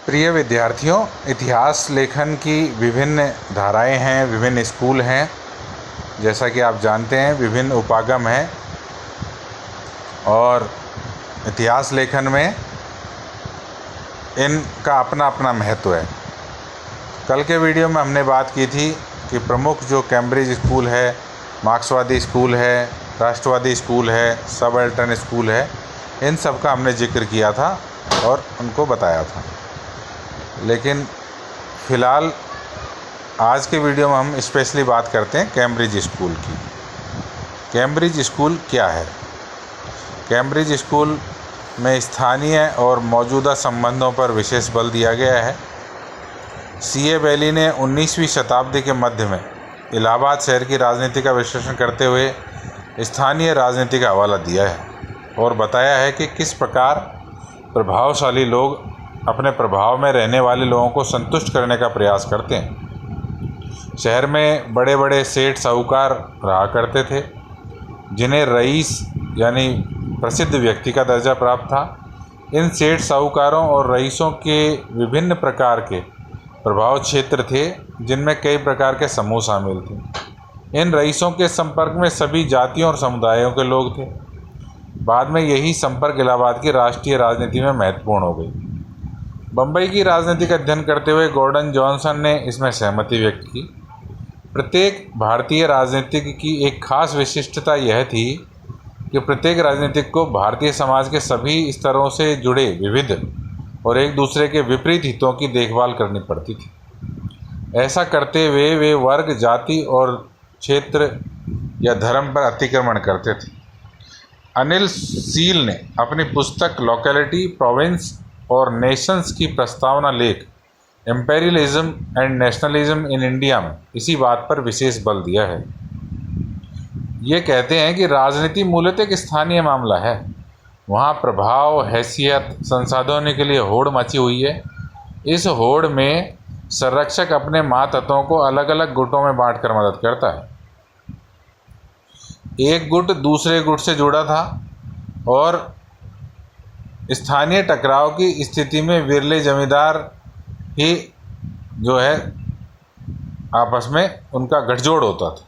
प्रिय विद्यार्थियों, इतिहास लेखन की विभिन्न धाराएं हैं, विभिन्न स्कूल हैं। जैसा कि आप जानते हैं, विभिन्न उपागम हैं और इतिहास लेखन में इनका अपना अपना महत्व है। कल के वीडियो में हमने बात की थी कि प्रमुख जो कैम्ब्रिज स्कूल है, मार्क्सवादी स्कूल है, राष्ट्रवादी स्कूल है, सबल्टन स्कूल है, इन सब का हमने जिक्र किया था और उनको बताया था। लेकिन फ़िलहाल आज के वीडियो में हम स्पेशली बात करते हैं कैम्ब्रिज स्कूल की। कैम्ब्रिज स्कूल क्या है? कैम्ब्रिज स्कूल में स्थानीय और मौजूदा संबंधों पर विशेष बल दिया गया है। C.A. बेली ने 19वीं शताब्दी के मध्य में इलाहाबाद शहर की राजनीति का विश्लेषण करते हुए स्थानीय राजनीति का हवाला दिया है और बताया है कि किस प्रकार प्रभावशाली लोग अपने प्रभाव में रहने वाले लोगों को संतुष्ट करने का प्रयास करते हैं। शहर में बड़े बड़े सेठ साहूकार रहा करते थे, जिन्हें रईस यानी प्रसिद्ध व्यक्ति का दर्जा प्राप्त था। इन सेठ साहूकारों और रईसों के विभिन्न प्रकार के प्रभाव क्षेत्र थे, जिनमें कई प्रकार के समूह शामिल थे। इन रईसों के संपर्क में सभी जातियों और समुदायों के लोग थे। बाद में यही संपर्क इलाहाबाद की राष्ट्रीय राजनीति में महत्वपूर्ण हो गई। बम्बई की राजनीतिक अध्ययन करते हुए गॉर्डन जॉनसन ने इसमें सहमति व्यक्त की। प्रत्येक भारतीय राजनीतिक की एक खास विशिष्टता यह थी कि प्रत्येक राजनीतिक को भारतीय समाज के सभी स्तरों से जुड़े विविध और एक दूसरे के विपरीत हितों की देखभाल करनी पड़ती थी। ऐसा करते हुए वे वर्ग, जाति और क्षेत्र या धर्म पर अतिक्रमण करते थे। अनिल सील ने अपनी पुस्तक लोकेलिटी, प्रोविंस और नेशंस की प्रस्तावना लेख imperialism and nationalism in India में इसी बात पर विशेष बल दिया है। ये कहते हैं कि राजनीति मूलतः एक स्थानीय मामला है। वहाँ प्रभाव, हैसियत, संसाधनों के लिए होड़ मची हुई है। इस होड़ में संरक्षक अपने मातहतों को अलग अलग गुटों में बांटकर मदद करता है। एक गुट दूसरे गुट से जुड़ा था और स्थानीय टकराव की स्थिति में विरले जमींदार ही जो है आपस में उनका गठजोड़ होता था।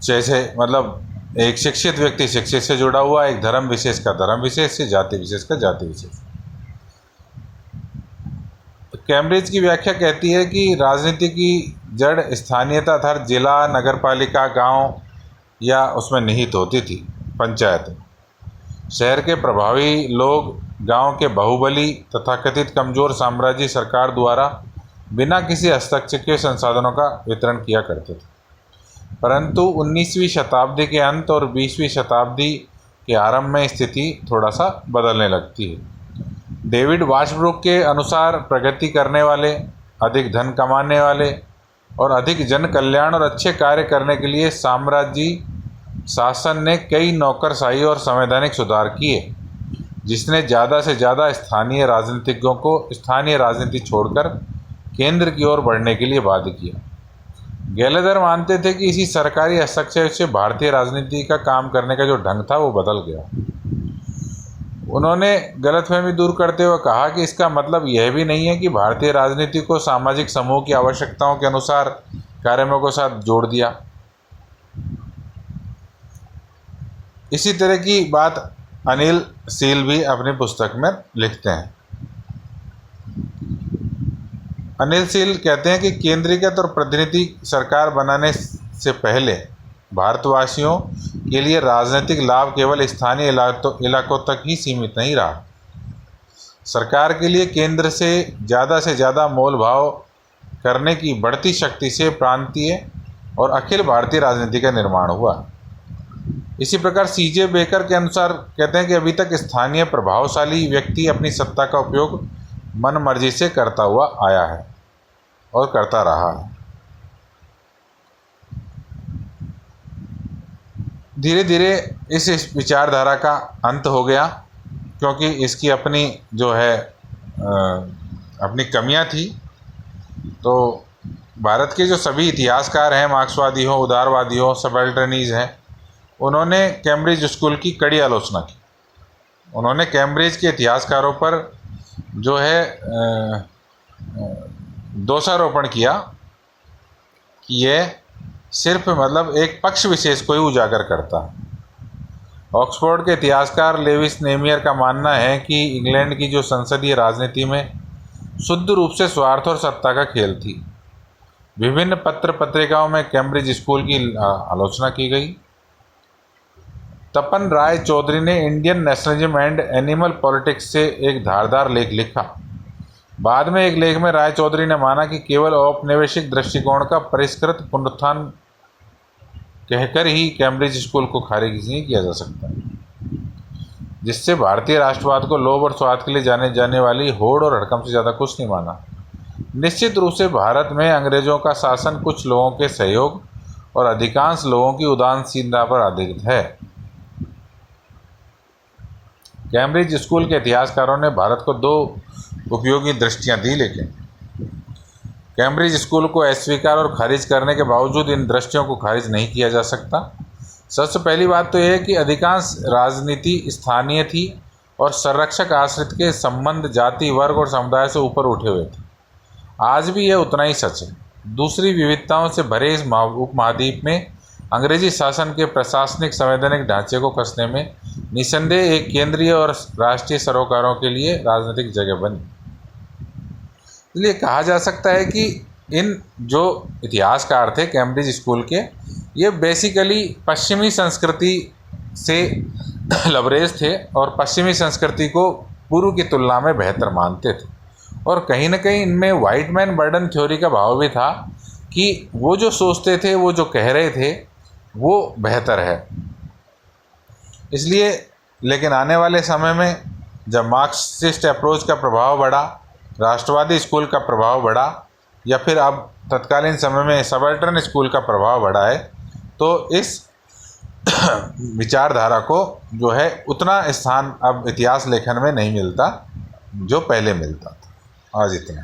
जैसे मतलब एक शिक्षित व्यक्ति शिक्षित से जुड़ा हुआ, एक धर्म विशेष का धर्म विशेष से, जाति विशेष का जाति विशेष। तो कैम्ब्रिज की व्याख्या कहती है कि राजनीति की जड़ स्थानीयता हर जिला, नगरपालिका, गांव या उसमें निहित होती थी। पंचायत, शहर के प्रभावी लोग गांव के बाहुबली तथा कथित कमजोर साम्राज्य सरकार द्वारा बिना किसी हस्तक्षेप के संसाधनों का वितरण किया करते थे। परंतु 19वीं शताब्दी के अंत और 20वीं शताब्दी के आरंभ में स्थिति थोड़ा सा बदलने लगती है। डेविड वाशब्रुक के अनुसार प्रगति करने वाले, अधिक धन कमाने वाले और अधिक जन कल्याण और अच्छे कार्य करने के लिए साम्राज्यी शासन ने कई नौकरशाही और संवैधानिक सुधार किए, जिसने ज़्यादा से ज़्यादा स्थानीय राजनीतिज्ञों को स्थानीय राजनीति छोड़कर केंद्र की ओर बढ़ने के लिए बाध्य किया। गैलेदर मानते थे कि इसी सरकारी हस्तक्षेप से भारतीय राजनीति का काम करने का जो ढंग था वो बदल गया। उन्होंने गलतफहमी दूर करते हुए कहा कि इसका मतलब यह भी नहीं है कि भारतीय राजनीति को सामाजिक समूह की आवश्यकताओं के अनुसार कार्यों के साथ जोड़ दिया। इसी तरह की बात अनिल सील भी अपनी पुस्तक में लिखते हैं। अनिल सील कहते हैं कि केंद्रीकृत और प्रतिनिधि सरकार बनाने से पहले भारतवासियों के लिए राजनीतिक लाभ केवल स्थानीय इलाकों तक ही सीमित नहीं रहा। सरकार के लिए केंद्र से ज़्यादा मोल भाव करने की बढ़ती शक्ति से प्रांतीय और अखिल भारतीय राजनीति का निर्माण हुआ। इसी प्रकार C.J. बेकर के अनुसार कहते हैं कि अभी तक स्थानीय प्रभावशाली व्यक्ति अपनी सत्ता का उपयोग मन मर्जी से करता हुआ आया है और करता रहा है। धीरे धीरे इस विचारधारा का अंत हो गया, क्योंकि इसकी अपनी जो है अपनी कमियां थी। तो भारत के जो सभी इतिहासकार हैं, मार्क्सवादी हो, उदारवादी हो, सबल्टनीज हैं, उन्होंने कैम्ब्रिज स्कूल की कड़ी आलोचना की। उन्होंने कैम्ब्रिज के इतिहासकारों पर जो है दोषारोपण किया कि यह सिर्फ मतलब एक पक्ष विशेष को ही उजागर करता है। ऑक्सफोर्ड के इतिहासकार लेविस नेमियर का मानना है कि इंग्लैंड की जो संसदीय राजनीति में शुद्ध रूप से स्वार्थ और सत्ता का खेल थी। विभिन्न पत्र पत्रिकाओं में कैम्ब्रिज स्कूल की आलोचना की गई। तपन राय चौधरी ने Indian nationalism and animal politics से एक धारदार लेख लिखा। बाद में एक लेख में राय चौधरी ने माना कि केवल औपनिवेशिक दृष्टिकोण का परिष्कृत पुनरुत्थान कहकर ही कैम्ब्रिज स्कूल को खारिज नहीं किया जा सकता, जिससे भारतीय राष्ट्रवाद को लोभ और स्वार्थ के लिए जाने जाने वाली होड़ और हड़कंप से ज़्यादा कुछ नहीं माना। निश्चित रूप से भारत में अंग्रेजों का शासन कुछ लोगों के सहयोग और अधिकांश लोगों की उदासीनता पर आधारित है। कैम्ब्रिज स्कूल के इतिहासकारों ने भारत को दो उपयोगी दृष्टियां दी, लेकिन कैम्ब्रिज स्कूल को अस्वीकार और खारिज करने के बावजूद इन दृष्टियों को खारिज नहीं किया जा सकता। सबसे पहली बात तो यह है कि अधिकांश राजनीति स्थानीय थी और संरक्षक आश्रित के संबंध जाति, वर्ग और समुदाय से ऊपर उठे हुए थे। आज भी यह उतना ही सच है। दूसरी, विविधताओं से भरे इस उपमहाद्वीप में अंग्रेजी शासन के प्रशासनिक संवैधानिक ढांचे को कसने में निसंदेह एक केंद्रीय और राष्ट्रीय सरोकारों के लिए राजनीतिक जगह बनी। इसलिए कहा जा सकता है कि इन जो इतिहासकार थे कैम्ब्रिज स्कूल के, ये बेसिकली पश्चिमी संस्कृति से लबरेज थे और पश्चिमी संस्कृति को पूर्व की तुलना में बेहतर मानते थे। और कहीं ना कहीं इनमें वाइट मैन बर्डन थ्योरी का भाव भी था कि वो जो सोचते थे, वो जो कह रहे थे, वो बेहतर है। इसलिए लेकिन आने वाले समय में जब मार्क्सिस्ट अप्रोच का प्रभाव बढ़ा, राष्ट्रवादी स्कूल का प्रभाव बढ़ा, या फिर अब तत्कालीन समय में सबल्टर्न स्कूल का प्रभाव बढ़ा है, तो इस विचारधारा को जो है उतना स्थान अब इतिहास लेखन में नहीं मिलता जो पहले मिलता था। आज इतना।